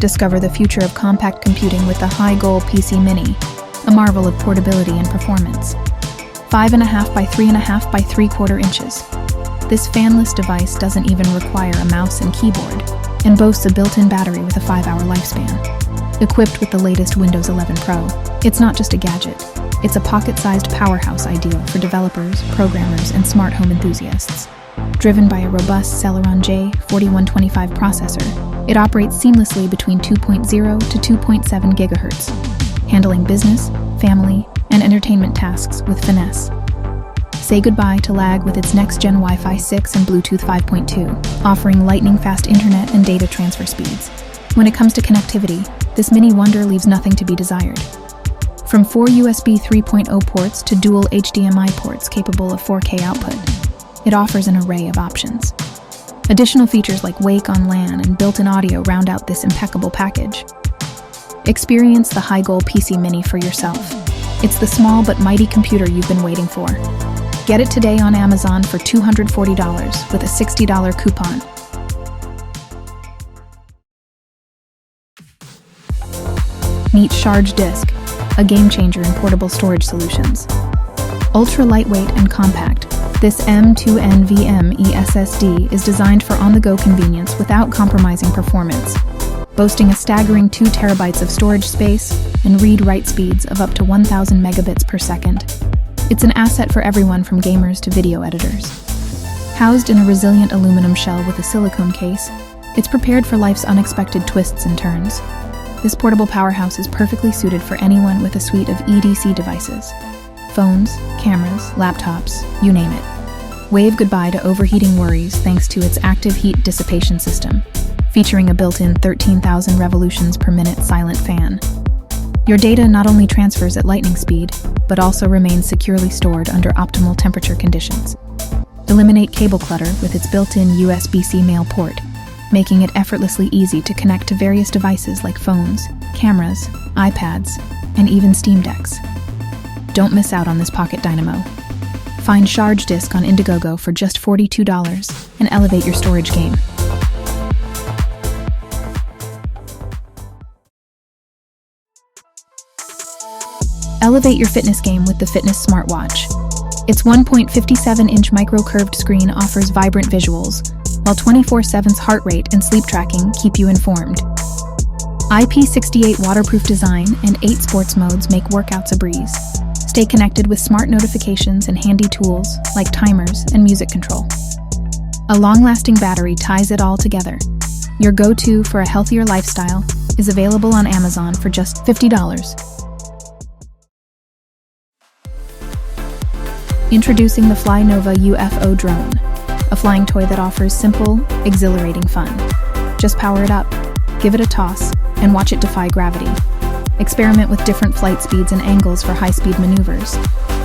Discover the future of compact computing with the HiGolePC Mini, a marvel of portability and performance. 5.5 by 3.5 by 3/4 inches. This fanless device doesn't even require a mouse and keyboard, and boasts a built-in battery with a 5-hour lifespan. Equipped with the latest Windows 11 Pro, it's not just a gadget. It's a pocket-sized powerhouse ideal for developers, programmers, and smart home enthusiasts. Driven by a robust Celeron J4125 processor, it operates seamlessly between 2.0 to 2.7 GHz, handling business, family, and entertainment tasks with finesse. Say goodbye to lag with its next-gen Wi-Fi 6 and Bluetooth 5.2, offering lightning-fast internet and data transfer speeds. When it comes to connectivity, this mini wonder leaves nothing to be desired. From 4 USB 3.0 ports to dual HDMI ports capable of 4K output, it offers an array of options. Additional features like Wake on LAN and built-in audio round out this impeccable package. Experience the HiGolePC Mini for yourself. It's the small but mighty computer you've been waiting for. Get it today on Amazon for $240 with a $60 coupon. Meet SHARGE Disk, a game-changer in portable storage solutions. Ultra lightweight and compact, this M2NVMe SSD is designed for on-the-go convenience without compromising performance, boasting a staggering 2 terabytes of storage space and read-write speeds of up to 1,000 megabits per second. It's an asset for everyone from gamers to video editors. Housed in a resilient aluminum shell with a silicone case, it's prepared for life's unexpected twists and turns. This portable powerhouse is perfectly suited for anyone with a suite of EDC devices. Phones, cameras, laptops, you name it. Wave goodbye to overheating worries thanks to its active heat dissipation system, featuring a built-in 13,000 revolutions per minute silent fan. Your data not only transfers at lightning speed, but also remains securely stored under optimal temperature conditions. Eliminate cable clutter with its built-in USB-C male port, making it effortlessly easy to connect to various devices like phones, cameras, iPads, and even Steam Decks. Don't miss out on this pocket dynamo. Find SHARGE Disk on Indiegogo for just $42 and elevate your storage game. Elevate your fitness game with the Fitness Smartwatch. Its 1.57-inch micro-curved screen offers vibrant visuals, while 24/7's heart rate and sleep tracking keep you informed. IP68 waterproof design and 8 sports modes make workouts a breeze. Stay connected with smart notifications and handy tools like timers and music control. A long-lasting battery ties it all together. Your go-to for a healthier lifestyle is available on Amazon for just $50. Introducing the FLYNOVA UFO Drone, a flying toy that offers simple, exhilarating fun. Just power it up, give it a toss, and watch it defy gravity. Experiment with different flight speeds and angles for high-speed maneuvers.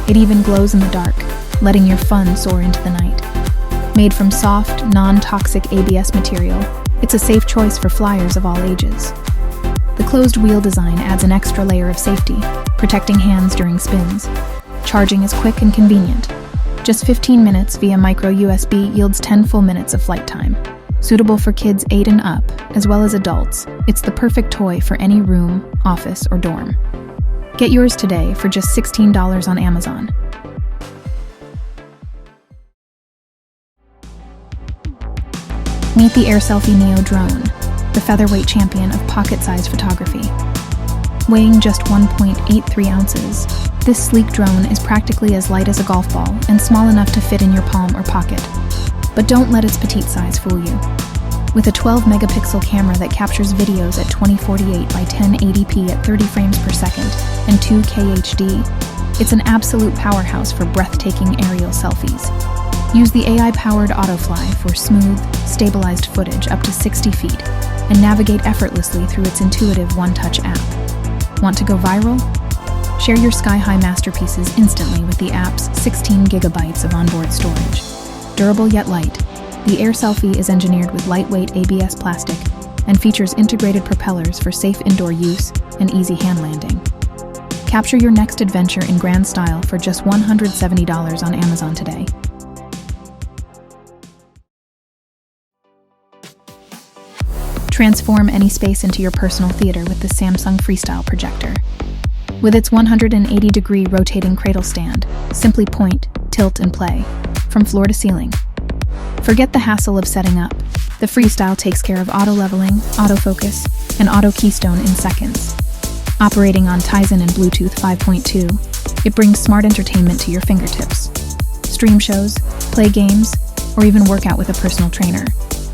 It even glows in the dark, letting your fun soar into the night. Made from soft, non-toxic ABS material, it's a safe choice for flyers of all ages. The closed wheel design adds an extra layer of safety, protecting hands during spins. Charging is quick and convenient. Just 15 minutes via micro USB yields 10 full minutes of flight time. Suitable for kids 8 and up, as well as adults, it's the perfect toy for any room, office, or dorm. Get yours today for just $16 on Amazon. Meet the AirSelfie Neo Drone, the featherweight champion of pocket-sized photography. Weighing just 1.83 ounces, this sleek drone is practically as light as a golf ball and small enough to fit in your palm or pocket. But don't let its petite size fool you. With a 12-megapixel camera that captures videos at 2048 by 1080p at 30 frames per second and 2K HD, it's an absolute powerhouse for breathtaking aerial selfies. Use the AI-powered AutoFly for smooth, stabilized footage up to 60 feet and navigate effortlessly through its intuitive one-touch app. Want to go viral? Share your sky-high masterpieces instantly with the app's 16 gigabytes of onboard storage. Durable yet light, the AirSelfie is engineered with lightweight ABS plastic and features integrated propellers for safe indoor use and easy hand landing. Capture your next adventure in grand style for just $170 on Amazon today. Transform any space into your personal theater with the Samsung Freestyle projector. With its 180-degree rotating cradle stand, simply point, tilt, and play, from floor to ceiling. Forget the hassle of setting up. The Freestyle takes care of auto-leveling, autofocus, and auto-keystone in seconds. Operating on Tizen and Bluetooth 5.2, it brings smart entertainment to your fingertips. Stream shows, play games, or even work out with a personal trainer,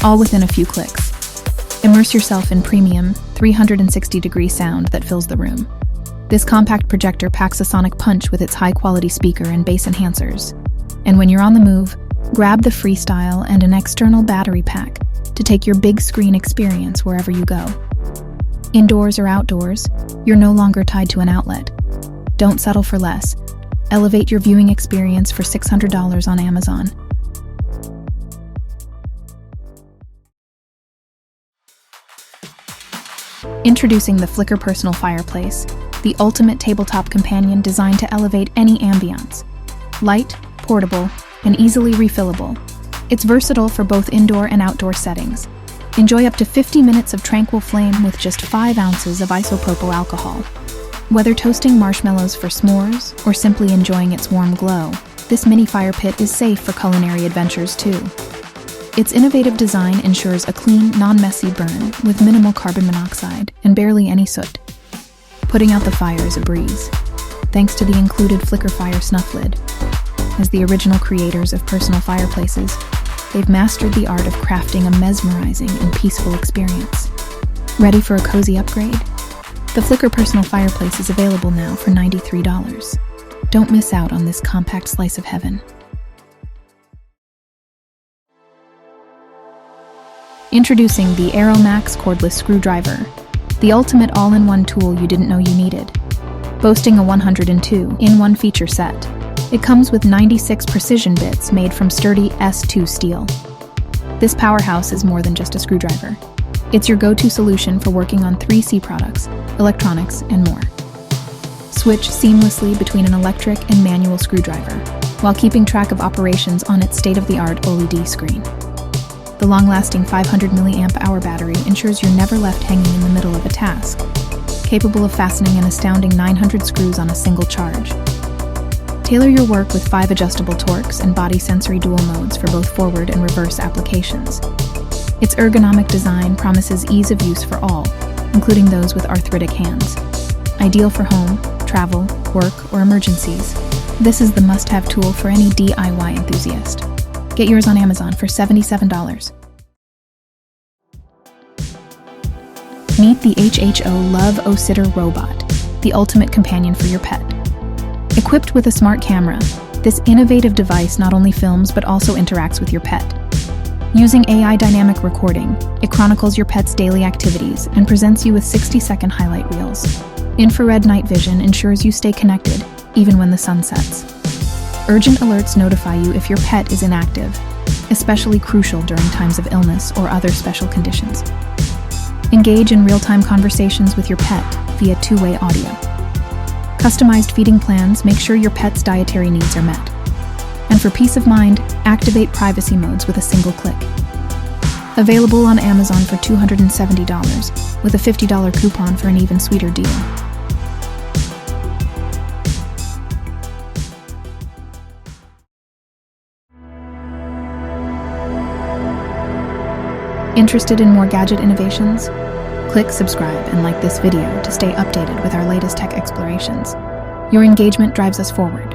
all within a few clicks. Immerse yourself in premium, 360-degree sound that fills the room. This compact projector packs a sonic punch with its high-quality speaker and bass enhancers. And when you're on the move, grab the Freestyle and an external battery pack to take your big screen experience wherever you go. Indoors or outdoors, you're no longer tied to an outlet. Don't settle for less. Elevate your viewing experience for $600 on Amazon. Introducing the FLIKR Personal Fireplace, the ultimate tabletop companion designed to elevate any ambiance. Light, portable, and easily refillable. It's versatile for both indoor and outdoor settings. Enjoy up to 50 minutes of tranquil flame with just 5 ounces of isopropyl alcohol. Whether toasting marshmallows for s'mores or simply enjoying its warm glow, this mini fire pit is safe for culinary adventures too. Its innovative design ensures a clean, non-messy burn with minimal carbon monoxide and barely any soot. Putting out the fire is a breeze, thanks to the included FLIKR Fire Snuff Lid. As the original creators of personal fireplaces, they've mastered the art of crafting a mesmerizing and peaceful experience. Ready for a cozy upgrade? The FLIKR Personal Fireplace is available now for $93. Don't miss out on this compact slice of heaven. Introducing the ArrowMax cordless screwdriver, the ultimate all-in-one tool you didn't know you needed. Boasting a 102-in-1 feature set, it comes with 96 precision bits made from sturdy S2 steel. This powerhouse is more than just a screwdriver. It's your go-to solution for working on 3C products, electronics, and more. Switch seamlessly between an electric and manual screwdriver, while keeping track of operations on its state-of-the-art OLED screen. The long-lasting 500 mAh battery ensures you're never left hanging in the middle of a task, capable of fastening an astounding 900 screws on a single charge. Tailor your work with 5 adjustable torques and body sensory dual modes for both forward and reverse applications. Its ergonomic design promises ease of use for all, including those with arthritic hands. Ideal for home, travel, work, or emergencies, this is the must-have tool for any DIY enthusiast. Get yours on Amazon for $77. Meet the HHOLOVE O-Sitter Robot, the ultimate companion for your pet. Equipped with a smart camera, this innovative device not only films but also interacts with your pet. Using AI dynamic recording, it chronicles your pet's daily activities and presents you with 60-second highlight reels. Infrared night vision ensures you stay connected, even when the sun sets. Urgent alerts notify you if your pet is inactive, especially crucial during times of illness or other special conditions. Engage in real-time conversations with your pet via two-way audio. Customized feeding plans make sure your pet's dietary needs are met. And for peace of mind, activate privacy modes with a single click. Available on Amazon for $270, with a $50 coupon for an even sweeter deal. Interested in more gadget innovations? Click subscribe and like this video to stay updated with our latest tech explorations. Your engagement drives us forward.